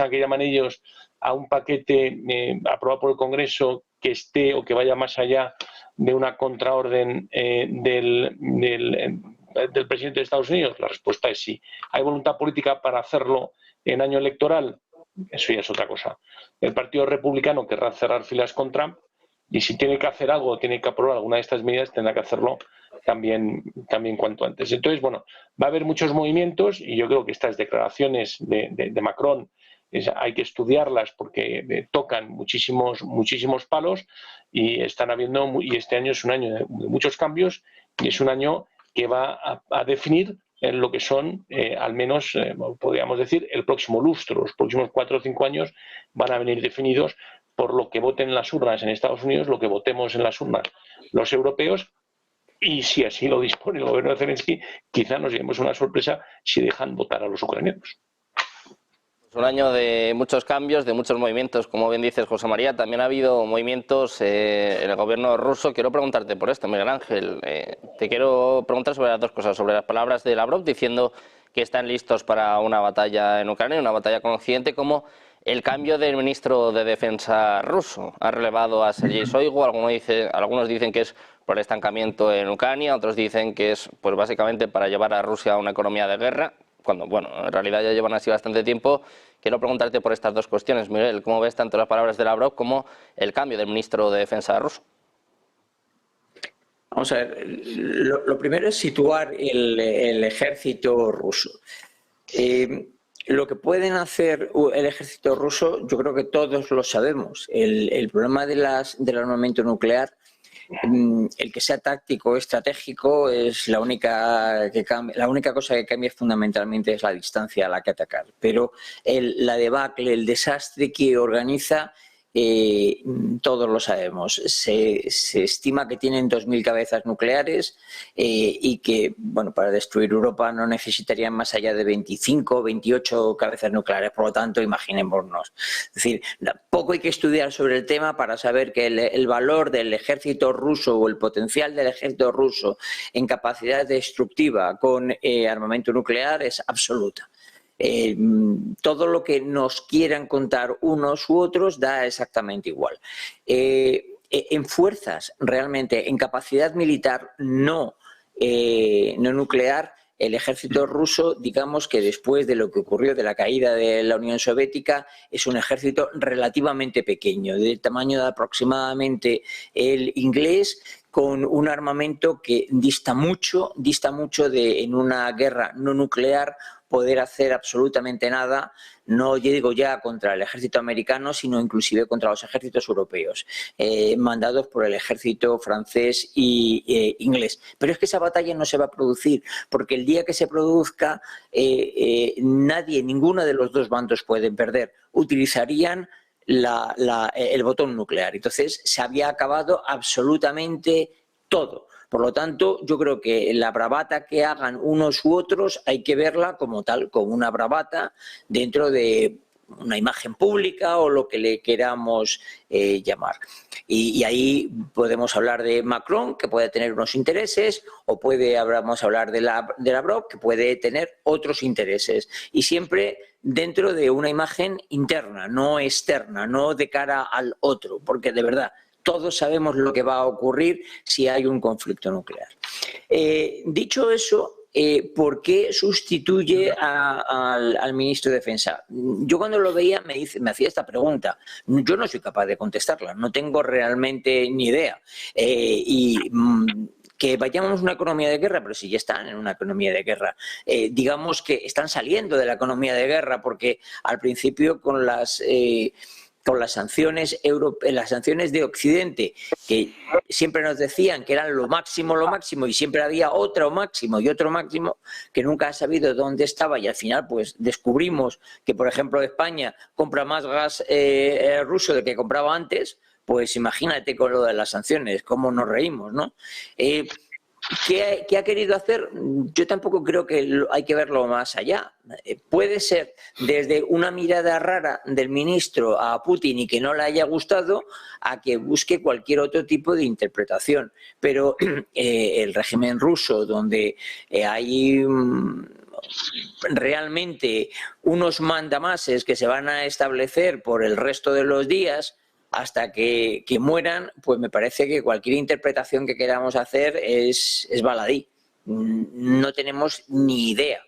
[SPEAKER 3] que llaman ellos, a un paquete aprobado por el Congreso que esté o que vaya más allá de una contraorden del presidente de Estados Unidos. La respuesta es sí. ¿Hay voluntad política para hacerlo en año electoral? Eso ya es otra cosa. El Partido Republicano querrá cerrar filas con Trump y si tiene que hacer algo, tiene que aprobar alguna de estas medidas, tendrá que hacerlo también cuanto antes. Entonces, bueno, va a haber muchos movimientos y yo creo que estas declaraciones de Macron hay que estudiarlas porque tocan muchísimos palos y están habiendo, y este año es un año de muchos cambios y es un año que va a definir en lo que son, al menos, podríamos decir, el próximo lustro. Los próximos 4 o 5 años van a venir definidos por lo que voten en las urnas en Estados Unidos, lo que votemos en las urnas los europeos, y si así lo dispone el gobierno de Zelensky, quizá nos llevemos una sorpresa si dejan votar a los ucranianos.
[SPEAKER 1] Es un año de muchos cambios, de muchos movimientos, como bien dices, José María. También ha habido movimientos en el gobierno ruso. Quiero preguntarte por esto, Miguel Ángel. Te quiero preguntar sobre las dos cosas, sobre las palabras de Lavrov diciendo que están listos para una batalla en Ucrania, una batalla con Occidente, como el cambio del ministro de Defensa ruso. Ha relevado a Sergei Shoigu, algunos dicen que es por el estancamiento en Ucrania, otros dicen que es pues básicamente para llevar a Rusia a una economía de guerra, cuando bueno, en realidad ya llevan así bastante tiempo. Quiero preguntarte por estas dos cuestiones, Miguel, ¿cómo ves tanto las palabras de Lavrov como el cambio del ministro de Defensa ruso?
[SPEAKER 4] Vamos a ver, lo primero es situar el ejército ruso. Lo que pueden hacer el ejército ruso, yo creo que todos lo sabemos. El problema del armamento nuclear, el que sea táctico o estratégico, es la única cosa que cambia fundamentalmente es la distancia a la que atacar. Pero la debacle, el desastre que organiza, todos lo sabemos. Se estima que tienen 2.000 cabezas nucleares y que, bueno, para destruir Europa no necesitarían más allá de 25 o 28 cabezas nucleares. Por lo tanto, imaginémonos. Es decir, poco hay que estudiar sobre el tema para saber que el valor del ejército ruso o el potencial del ejército ruso en capacidad destructiva con armamento nuclear es absoluta. Todo lo que nos quieran contar unos u otros da exactamente igual. En fuerzas, realmente, en capacidad militar no nuclear, el ejército ruso, digamos que después de lo que ocurrió de la caída de la Unión Soviética, es un ejército relativamente pequeño, del tamaño de aproximadamente el inglés, con un armamento que dista mucho de, en una guerra no nuclear, poder hacer absolutamente nada, no digo ya contra el ejército americano, sino inclusive contra los ejércitos europeos, mandados por el ejército francés y inglés. Pero es que esa batalla no se va a producir, porque el día que se produzca, ninguno de los dos bandos puede perder. Utilizarían el botón nuclear. Entonces se había acabado absolutamente todo. Por lo tanto, yo creo que la bravata que hagan unos u otros hay que verla como tal, como una bravata dentro de una imagen pública o lo que le queramos llamar. Y ahí podemos hablar de Macron, que puede tener unos intereses, o vamos a hablar de Lavrov, que puede tener otros intereses. Y siempre dentro de una imagen interna, no externa, no de cara al otro, porque de verdad todos sabemos lo que va a ocurrir si hay un conflicto nuclear. Dicho eso, ¿por qué sustituye al ministro de Defensa? Yo cuando lo veía me hacía esta pregunta. Yo no soy capaz de contestarla, no tengo realmente ni idea. Que vayamos a una economía de guerra, pero si ya están en una economía de guerra. Digamos que están saliendo de la economía de guerra porque al principio con las sanciones las sanciones de Occidente, que siempre nos decían que eran lo máximo, y siempre había otro máximo y otro máximo, que nunca ha sabido dónde estaba, y al final pues descubrimos que, por ejemplo, España compra más gas ruso del que compraba antes. Pues imagínate con lo de las sanciones, cómo nos reímos, ¿no? ¿Qué ha querido hacer? Yo tampoco creo que hay que verlo más allá. Puede ser desde una mirada rara del ministro a Putin y que no le haya gustado, a que busque cualquier otro tipo de interpretación. Pero el régimen ruso, donde hay realmente unos mandamases que se van a establecer por el resto de los días, hasta que mueran, pues me parece que cualquier interpretación que queramos hacer es baladí. No tenemos ni idea,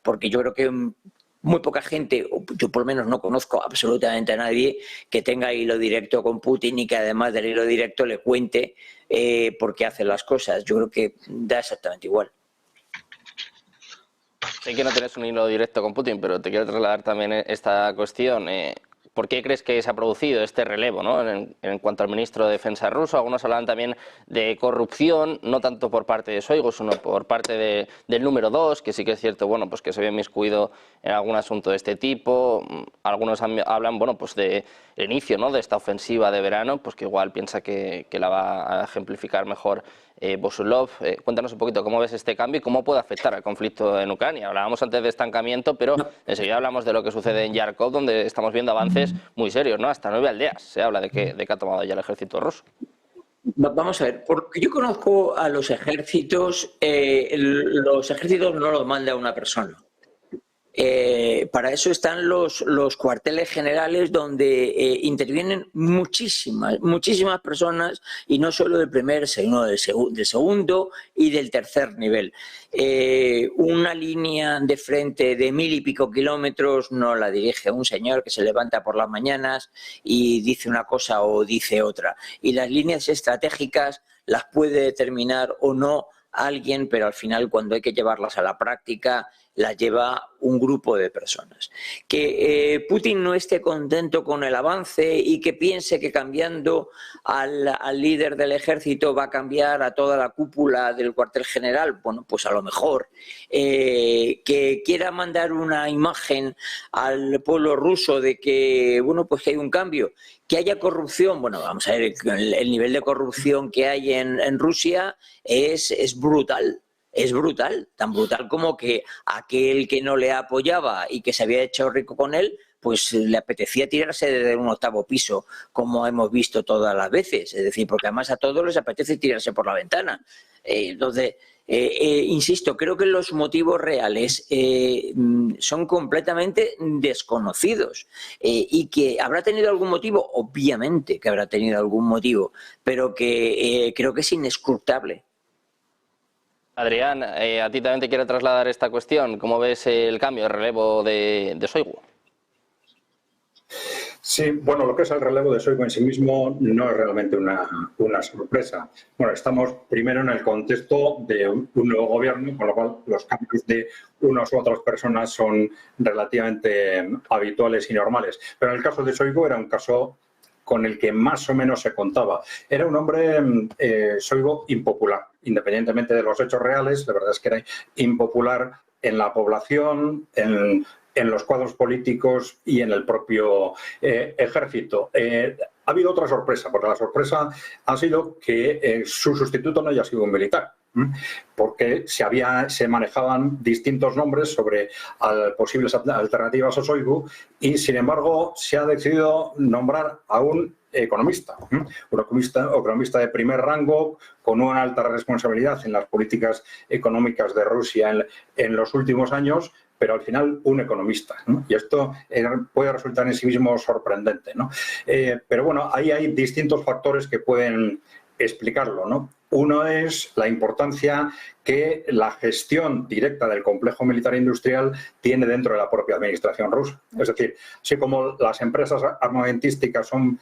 [SPEAKER 4] porque yo creo que muy poca gente, yo por lo menos no conozco absolutamente a nadie que tenga hilo directo con Putin y que además del hilo directo le cuente por qué hace las cosas. Yo creo que da exactamente igual.
[SPEAKER 1] Sé que no tienes un hilo directo con Putin, pero te quiero trasladar también esta cuestión. ¿Por qué crees que se ha producido este relevo, ¿no? en cuanto al ministro de Defensa ruso? Algunos hablan también de corrupción, no tanto por parte de Shoigu, sino por parte del número 2, que sí que es cierto, bueno, pues que se ve inmiscuido en algún asunto de este tipo. Algunos hablan, bueno, pues del inicio, ¿no?, de esta ofensiva de verano, pues que igual piensa que la va a ejemplificar mejor Bosulov. Cuéntanos un poquito cómo ves este cambio y cómo puede afectar al conflicto en Ucrania. Hablábamos antes de estancamiento, pero enseguida hablamos de lo que sucede en Yarkov, donde estamos viendo avances muy serios, ¿no? Hasta 9 aldeas se habla de que ha tomado ya el ejército ruso.
[SPEAKER 4] Vamos a ver, porque yo conozco a los ejércitos no los manda una persona. Para eso están los cuarteles generales, donde intervienen muchísimas personas, y no solo del primer, sino del segundo y del tercer nivel. Una línea de frente de 1000 y pico kilómetros no la dirige un señor que se levanta por las mañanas y dice una cosa o dice otra. Y las líneas estratégicas las puede determinar o no alguien, pero al final, cuando hay que llevarlas a la práctica, las lleva un grupo de personas. Que Putin no esté contento con el avance y que piense que cambiando al líder del ejército va a cambiar a toda la cúpula del cuartel general, bueno, pues a lo mejor. Que quiera mandar una imagen al pueblo ruso de que, bueno, pues que hay un cambio. Que haya corrupción, bueno, vamos a ver, el nivel de corrupción que hay en Rusia es brutal. Es brutal, tan brutal como que aquel que no le apoyaba y que se había hecho rico con él, pues le apetecía tirarse desde un 8º piso, como hemos visto todas las veces. Es decir, porque además a todos les apetece tirarse por la ventana. Entonces, insisto, creo que los motivos reales son completamente desconocidos, y que habrá tenido algún motivo, obviamente que habrá tenido algún motivo, pero que creo que es inescrutable.
[SPEAKER 1] Adrián, a ti también te quiero trasladar esta cuestión. ¿Cómo ves el cambio, el relevo de Shoigu?
[SPEAKER 2] Sí, bueno, lo que es el relevo de Shoigu en sí mismo no es realmente una sorpresa. Bueno, estamos primero en el contexto de un nuevo gobierno, con lo cual los cambios de unas u otras personas son relativamente habituales y normales. Pero en el caso de Shoigu era un caso con el que más o menos se contaba. Era un hombre, Shoigu, impopular, independientemente de los hechos reales. La verdad es que era impopular en la población, en los cuadros políticos y en el propio ejército. Ha habido otra sorpresa, porque la sorpresa ha sido que su sustituto no haya sido un militar. porque se manejaban distintos nombres sobre posibles alternativas a Shoigu y, sin embargo, se ha decidido nombrar a un economista de primer rango, con una alta responsabilidad en las políticas económicas de Rusia en los últimos años, pero al final un economista, ¿no? Y esto puede resultar en sí mismo sorprendente, ¿no? Pero bueno, ahí hay distintos factores que pueden explicarlo, ¿no? Uno es la importancia que la gestión directa del complejo militar industrial tiene dentro de la propia administración rusa. Es decir, así como las empresas armamentísticas son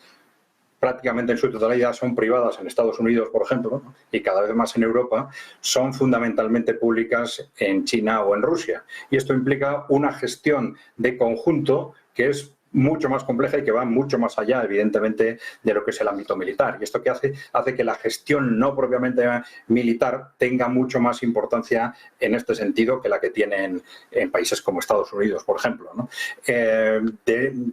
[SPEAKER 2] prácticamente en su totalidad son privadas en Estados Unidos, por ejemplo, ¿no? Y cada vez más en Europa, son fundamentalmente públicas en China o en Rusia. Y esto implica una gestión de conjunto que es mucho más compleja y que va mucho más allá, evidentemente, de lo que es el ámbito militar. Y esto que hace que la gestión no propiamente militar tenga mucho más importancia en este sentido que la que tienen en países como Estados Unidos, por ejemplo, ¿no?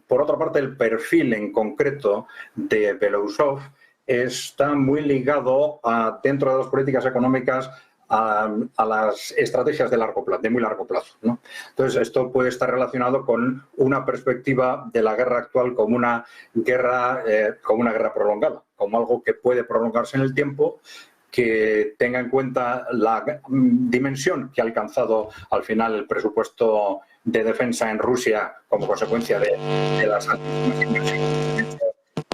[SPEAKER 2] Por otra parte, el perfil en concreto de Belousov está muy ligado dentro de las políticas económicas a las estrategias de muy largo plazo, ¿no? Entonces, esto puede estar relacionado con una perspectiva de la guerra actual como una guerra prolongada, como algo que puede prolongarse en el tiempo, que tenga en cuenta la dimensión que ha alcanzado al final el presupuesto de defensa en Rusia como consecuencia de las altísimas inversiones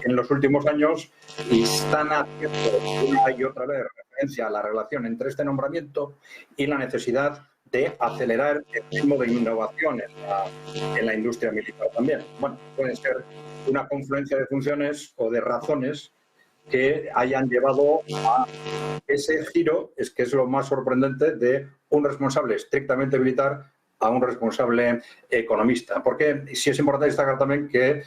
[SPEAKER 2] en los últimos años, y están haciendo una y otra vez referencia a la relación entre este nombramiento y la necesidad de acelerar el ritmo de innovación en la industria militar también. Bueno, puede ser una confluencia de funciones o de razones que hayan llevado a ese giro, que es lo más sorprendente, de un responsable estrictamente militar a un responsable economista. Porque sí es importante destacar también que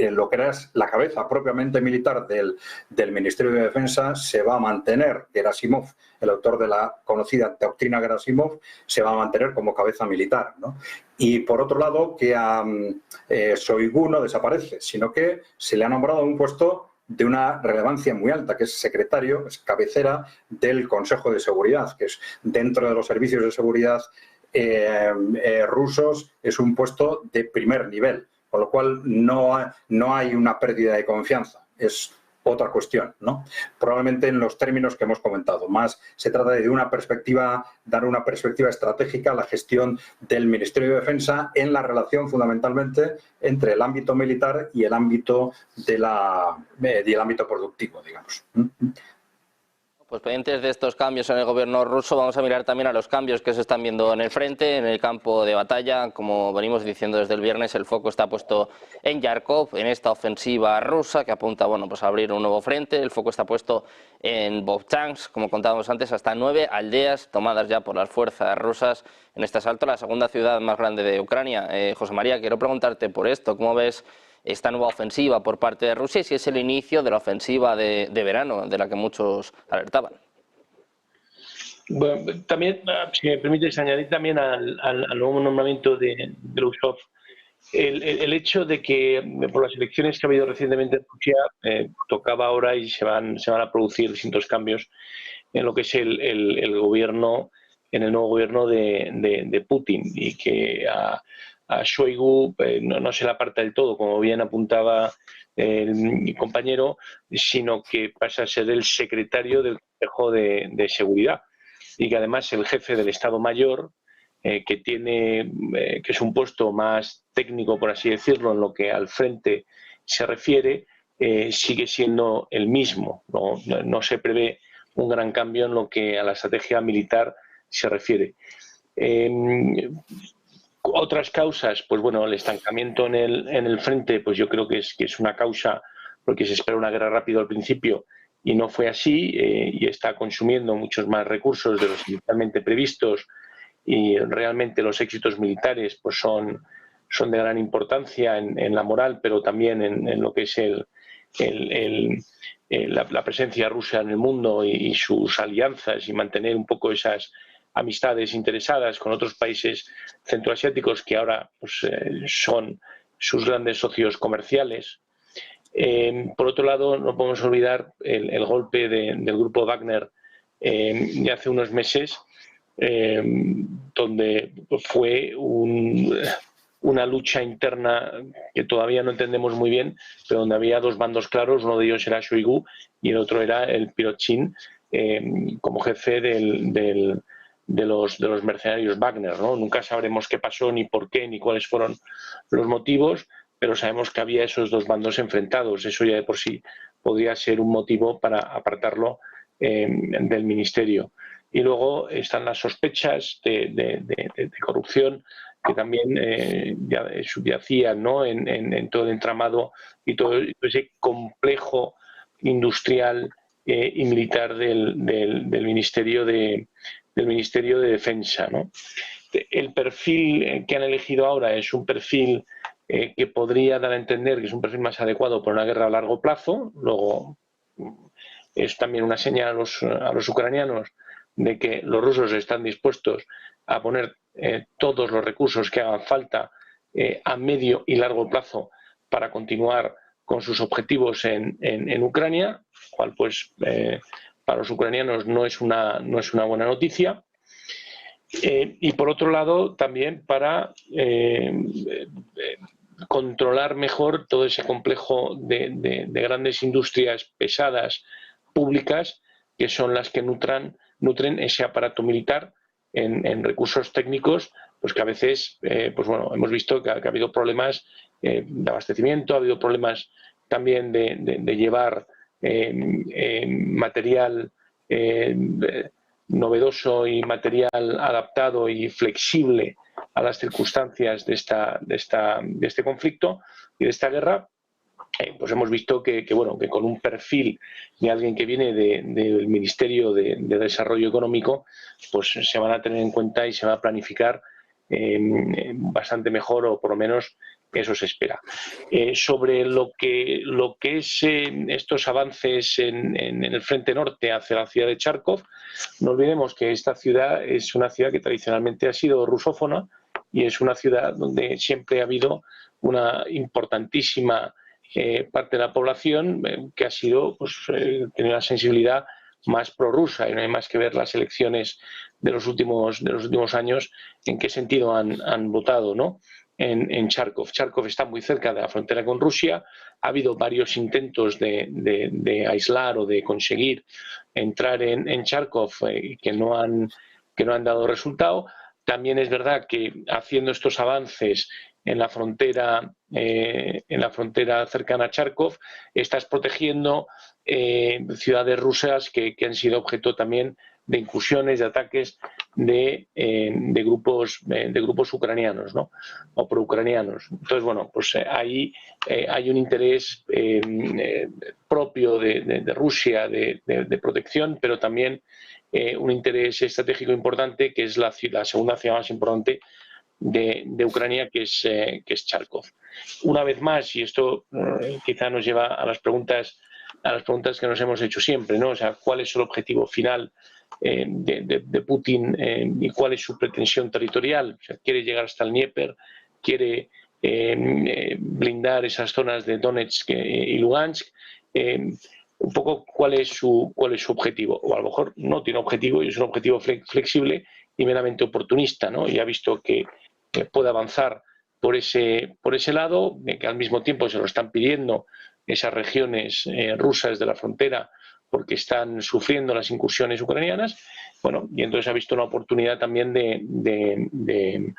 [SPEAKER 2] lo que era la cabeza propiamente militar del Ministerio de Defensa se va a mantener. Gerasimov, el autor de la conocida doctrina Gerasimov, se va a mantener como cabeza militar, ¿no? Y por otro lado, que a Shoigu no desaparece, sino que se le ha nombrado a un puesto de una relevancia muy alta, que es secretario, es cabecera del Consejo de Seguridad, que es dentro de los servicios de seguridad rusos, es un puesto de primer nivel. Con lo cual no hay una pérdida de confianza, es otra cuestión, ¿no? Probablemente en los términos que hemos comentado. Más se trata de dar una perspectiva estratégica a la gestión del Ministerio de Defensa en la relación fundamentalmente entre el ámbito militar y el ámbito del ámbito productivo, digamos.
[SPEAKER 1] Pues pendientes de estos cambios en el gobierno ruso, vamos a mirar también a los cambios que se están viendo en el frente, en el campo de batalla. Como venimos diciendo desde el viernes, el foco está puesto en Yarkov, en esta ofensiva rusa que apunta, bueno, pues a abrir un nuevo frente. El foco está puesto en Vovchansk, como contábamos antes, hasta 9 aldeas tomadas ya por las fuerzas rusas en este asalto, la segunda ciudad más grande de Ucrania. José María, quiero preguntarte por esto, ¿cómo ves esta nueva ofensiva por parte de Rusia y si es el inicio de la ofensiva de verano de la que muchos alertaban?
[SPEAKER 3] Bueno, también, si me permites añadir también al nuevo nombramiento de Belousov, el hecho de que por las elecciones que ha habido recientemente en Rusia tocaba ahora y se van a producir distintos cambios en lo que es el gobierno, en el nuevo gobierno de Putin, y que a Shoigu no se le aparta del todo, como bien apuntaba mi compañero, sino que pasa a ser el secretario del Consejo de Seguridad y que además el jefe del Estado Mayor, que es un puesto más técnico, por así decirlo, en lo que al frente se refiere, sigue siendo el mismo. No se prevé un gran cambio en lo que a la estrategia militar se refiere. Otras causas, pues bueno, el estancamiento en el frente, pues yo creo que es una causa porque se espera una guerra rápida al principio y no fue así, y está consumiendo muchos más recursos de los inicialmente previstos, y realmente los éxitos militares pues son de gran importancia en la moral, pero también en lo que es la presencia rusa en el mundo y sus alianzas, y mantener un poco esas amistades interesadas con otros países centroasiáticos que ahora pues, son sus grandes socios comerciales. Por otro lado, no podemos olvidar el golpe del grupo Wagner de hace unos meses, donde fue una lucha interna que todavía no entendemos muy bien, pero donde había dos bandos claros. Uno de ellos era Shoigu y el otro era el Pirochín, como jefe de los mercenarios Wagner, ¿no? Nunca sabremos qué pasó, ni por qué, ni cuáles fueron los motivos, pero sabemos que había esos dos bandos enfrentados. Eso ya de por sí podría ser un motivo para apartarlo del ministerio. Y luego están las sospechas de corrupción que también subyacían, ¿no?, en todo el entramado y todo ese complejo industrial y militar del Ministerio de Defensa, ¿no? El perfil que han elegido ahora es un perfil que podría dar a entender que es un perfil más adecuado para una guerra a largo plazo. Luego es también una señal a los ucranianos de que los rusos están dispuestos a poner todos los recursos que hagan falta a medio y largo plazo para continuar con sus objetivos en Ucrania, cual pues para los ucranianos no es una buena noticia. Y por otro lado también para controlar mejor todo ese complejo de grandes industrias pesadas públicas, que son las que nutren ese aparato militar en recursos técnicos, pues que a veces pues bueno, hemos visto que ha habido problemas de abastecimiento, ha habido problemas también de llevar material novedoso y material adaptado y flexible a las circunstancias de este conflicto y de esta guerra. Pues hemos visto que con un perfil de alguien que viene del Ministerio de Desarrollo Económico, pues se van a tener en cuenta y se va a planificar bastante mejor, o por lo menos eso se espera. Sobre lo que es estos avances en el frente norte hacia la ciudad de Charkov, no olvidemos que esta ciudad es una ciudad que tradicionalmente ha sido rusófona y es una ciudad donde siempre ha habido una importantísima parte de la población que ha sido, pues, tiene una sensibilidad más prorrusa, y no hay más que ver las elecciones de los últimos años en qué sentido han votado, ¿no?, en Charkov. Charkov está muy cerca de la frontera con Rusia. Ha habido varios intentos de aislar o de conseguir entrar en Charkov que no han dado resultado. También es verdad que haciendo estos avances en la frontera cercana a Charkov, estás protegiendo ciudades rusas que han sido objeto también de incursiones, de ataques de grupos ucranianos, ¿no?, o proucranianos. Entonces, bueno, pues ahí hay un interés propio de Rusia de protección, pero también un interés estratégico importante, que es la segunda ciudad más importante de Ucrania, que es Charkov. Una vez más, y esto quizá nos lleva a las preguntas que nos hemos hecho siempre, ¿no? O sea, ¿cuál es el objetivo final de Putin y cuál es su pretensión territorial? O sea, ¿quiere llegar hasta el Dnieper? ¿Quiere blindar esas zonas de Donetsk y Lugansk? Un poco cuál es su objetivo, o a lo mejor no tiene objetivo y es un objetivo flexible y meramente oportunista, ¿no? Y ha visto que puede avanzar por ese lado, que al mismo tiempo se lo están pidiendo esas regiones rusas de la frontera porque están sufriendo las incursiones ucranianas. Bueno, y entonces ha visto una oportunidad también de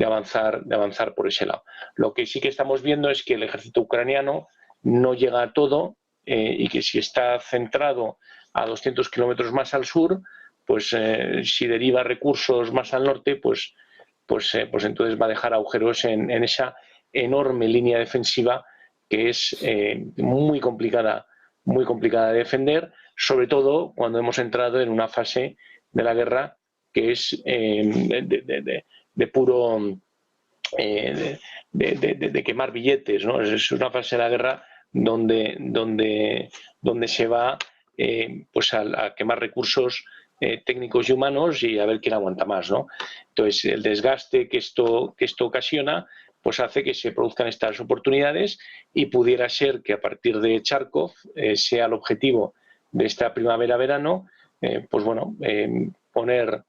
[SPEAKER 3] avanzar por ese lado. Lo que sí que estamos viendo es que el ejército ucraniano no llega a todo, y que si está centrado a 200 kilómetros más al sur, pues si deriva recursos más al norte, pues entonces va a dejar agujeros en esa enorme línea defensiva que es muy complicada de defender, sobre todo cuando hemos entrado en una fase de la guerra que es de puro de quemar billetes, ¿no? Es una fase de la guerra donde se va pues a quemar recursos técnicos y humanos y a ver quién aguanta más, ¿no? Entonces, el desgaste que esto ocasiona pues hace que se produzcan estas oportunidades, y pudiera ser que a partir de Charkov sea el objetivo de esta primavera-verano pues bueno, poner,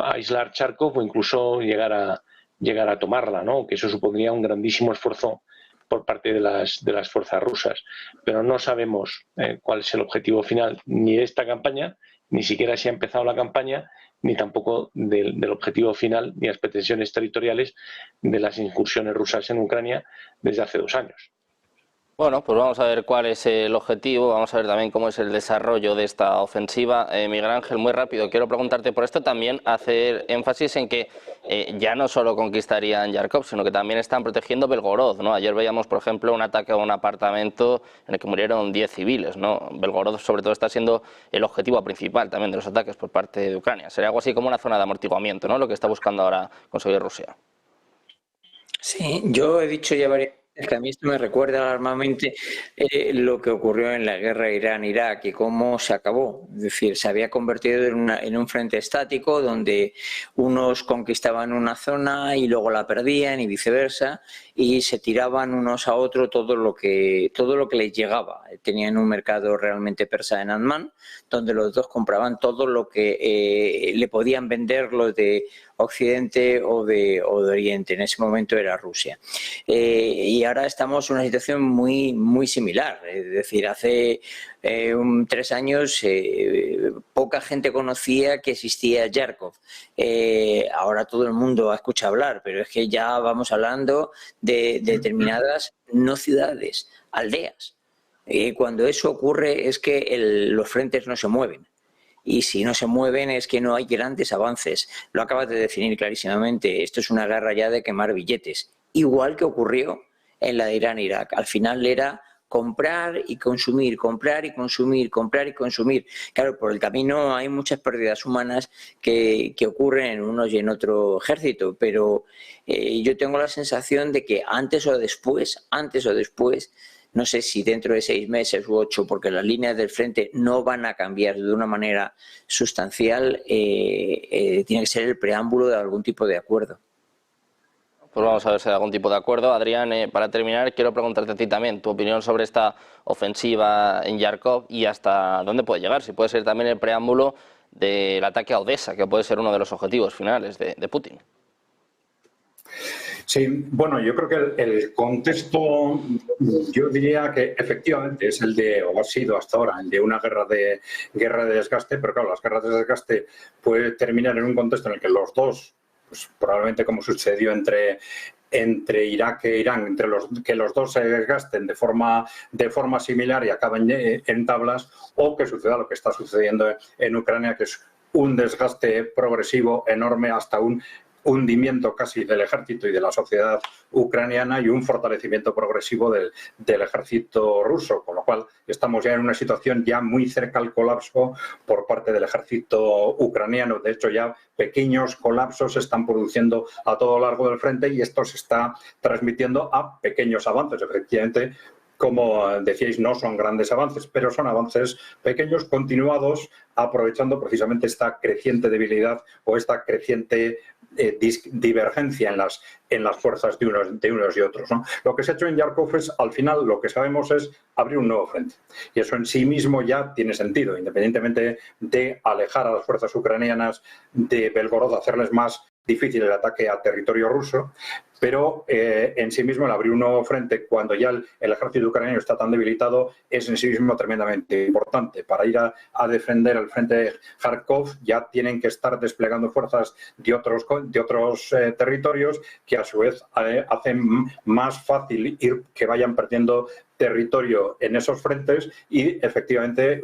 [SPEAKER 3] aislar Charkov o incluso llegar a tomarla, ¿no? Que eso supondría un grandísimo esfuerzo por parte de las fuerzas rusas. Pero no sabemos cuál es el objetivo final ni de esta campaña, ni siquiera si ha empezado la campaña, ni tampoco del objetivo final ni las pretensiones territoriales de las incursiones rusas en Ucrania desde hace 2 años.
[SPEAKER 1] Bueno, pues vamos a ver cuál es el objetivo, vamos a ver también cómo es el desarrollo de esta ofensiva. Miguel Ángel, muy rápido, quiero preguntarte por esto, también hacer énfasis en que ya no solo conquistarían Yarkov, sino que también están protegiendo Belgorod, ¿no? Ayer veíamos, por ejemplo, un ataque a un apartamento en el que murieron 10 civiles, ¿no? Belgorod, sobre todo, está siendo el objetivo principal también de los ataques por parte de Ucrania. Sería algo así como una zona de amortiguamiento, ¿no? Lo que está buscando ahora conseguir Rusia.
[SPEAKER 4] Sí, yo he dicho ya varias veces que a mí esto me recuerda alarmadamente lo que ocurrió en la guerra Irán-Irak y cómo se acabó. Es decir, se había convertido en un frente estático donde unos conquistaban una zona y luego la perdían y viceversa, y se tiraban unos a otros todo lo que les llegaba. Tenían un mercado realmente persa en Amman, donde los dos compraban todo lo que le podían vender los de Occidente o de Oriente. En ese momento era Rusia. Y ahora estamos en una situación muy, muy similar. Es decir, hace 3 años poca gente conocía que existía Yarkov. Ahora todo el mundo escucha hablar, pero es que ya vamos hablando de determinadas no ciudades, aldeas. Cuando eso ocurre es que los frentes no se mueven. Y si no se mueven es que no hay grandes avances. Lo acabas de definir clarísimamente. Esto es una guerra ya de quemar billetes. Igual que ocurrió en la de Irán-Irak. Al final era comprar y consumir, comprar y consumir, comprar y consumir. Claro, por el camino hay muchas pérdidas humanas que ocurren en uno y en otro ejército, pero yo tengo la sensación de que antes o después, no sé si dentro de 6 meses u 8, porque las líneas del frente no van a cambiar de una manera sustancial, tiene que ser el preámbulo de algún tipo de acuerdo.
[SPEAKER 1] Pues vamos a ver si hay algún tipo de acuerdo. Adrián, para terminar, quiero preguntarte a ti también tu opinión sobre esta ofensiva en Yarkov y hasta dónde puede llegar, si puede ser también el preámbulo del ataque a Odessa, que puede ser uno de los objetivos finales de Putin.
[SPEAKER 2] Sí, bueno, yo creo que el contexto, yo diría que efectivamente es el de, o ha sido hasta ahora, el de una guerra de desgaste, pero claro, las guerras de desgaste pueden terminar en un contexto en el que los dos, pues probablemente como sucedió entre Irak e Irán, que los dos se desgasten de forma similar y acaben en tablas, o que suceda lo que está sucediendo en Ucrania, que es un desgaste progresivo enorme hasta un hundimiento casi del ejército y de la sociedad ucraniana y un fortalecimiento progresivo del ejército ruso, con lo cual estamos ya en una situación ya muy cerca al colapso por parte del ejército ucraniano. De hecho, ya pequeños colapsos se están produciendo a todo lo largo del frente y esto se está transmitiendo a pequeños avances. Efectivamente, como decíais, no son grandes avances, pero son avances pequeños, continuados, aprovechando precisamente esta creciente debilidad o esta creciente divergencia en las fuerzas de unos y otros, ¿no? Lo que se ha hecho en Yarkov es, al final, lo que sabemos es abrir un nuevo frente. Y eso en sí mismo ya tiene sentido, independientemente de alejar a las fuerzas ucranianas de Belgorod, hacerles más difícil el ataque a territorio ruso, pero en sí mismo el abrir un nuevo frente cuando ya el ejército ucraniano está tan debilitado es en sí mismo tremendamente importante. Para ir a defender el frente de Kharkov ya tienen que estar desplegando fuerzas de otros territorios que a su vez hacen más fácil que vayan perdiendo territorio en esos frentes y efectivamente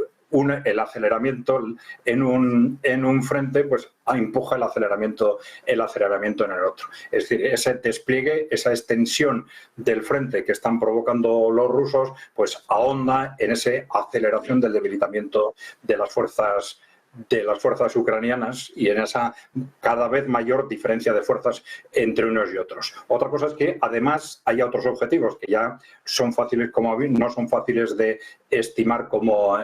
[SPEAKER 2] el aceleramiento en un frente pues empuja el aceleramiento en el otro. Es decir, ese despliegue, esa extensión del frente que están provocando los rusos, pues ahonda en esa aceleración del debilitamiento de las fuerzas ucranianas y en esa cada vez mayor diferencia de fuerzas entre unos y otros. Otra cosa es que además hay otros objetivos que ya son fáciles, no son fáciles de estimar como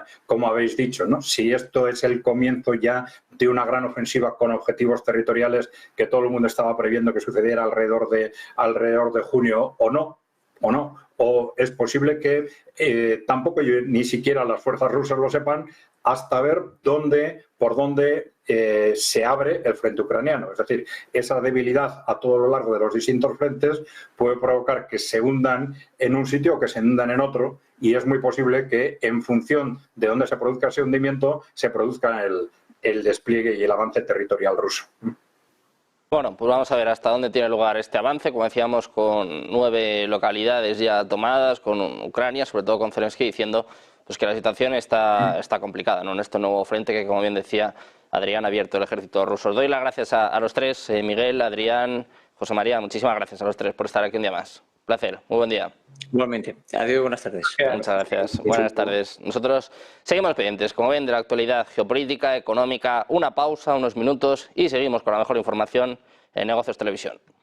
[SPEAKER 2] habéis dicho, ¿no? Si esto es el comienzo ya de una gran ofensiva con objetivos territoriales que todo el mundo estaba previendo que sucediera alrededor de junio o no, o es posible que tampoco ni siquiera las fuerzas rusas lo sepan hasta ver por dónde se abre el frente ucraniano. Es decir, esa debilidad a todo lo largo de los distintos frentes puede provocar que se hundan en un sitio o que se hundan en otro, y es muy posible que en función de dónde se produzca ese hundimiento se produzca el despliegue y el avance territorial ruso.
[SPEAKER 1] Bueno, pues vamos a ver hasta dónde tiene lugar este avance, como decíamos, con 9 localidades ya tomadas, con Ucrania, sobre todo con Zelensky, diciendo pues que la situación está complicada, ¿no?, en este nuevo frente que, como bien decía Adrián, ha abierto el ejército ruso. Os doy las gracias a los tres, Miguel, Adrián, José María, muchísimas gracias a los tres por estar aquí un día más. Un placer, muy buen día.
[SPEAKER 4] Igualmente. Adiós, buenas tardes.
[SPEAKER 1] Muchas gracias. Buenas tardes. Nosotros seguimos pendientes, como ven, de la actualidad geopolítica, económica. Una pausa, unos minutos y seguimos con la mejor información en Negocios Televisión.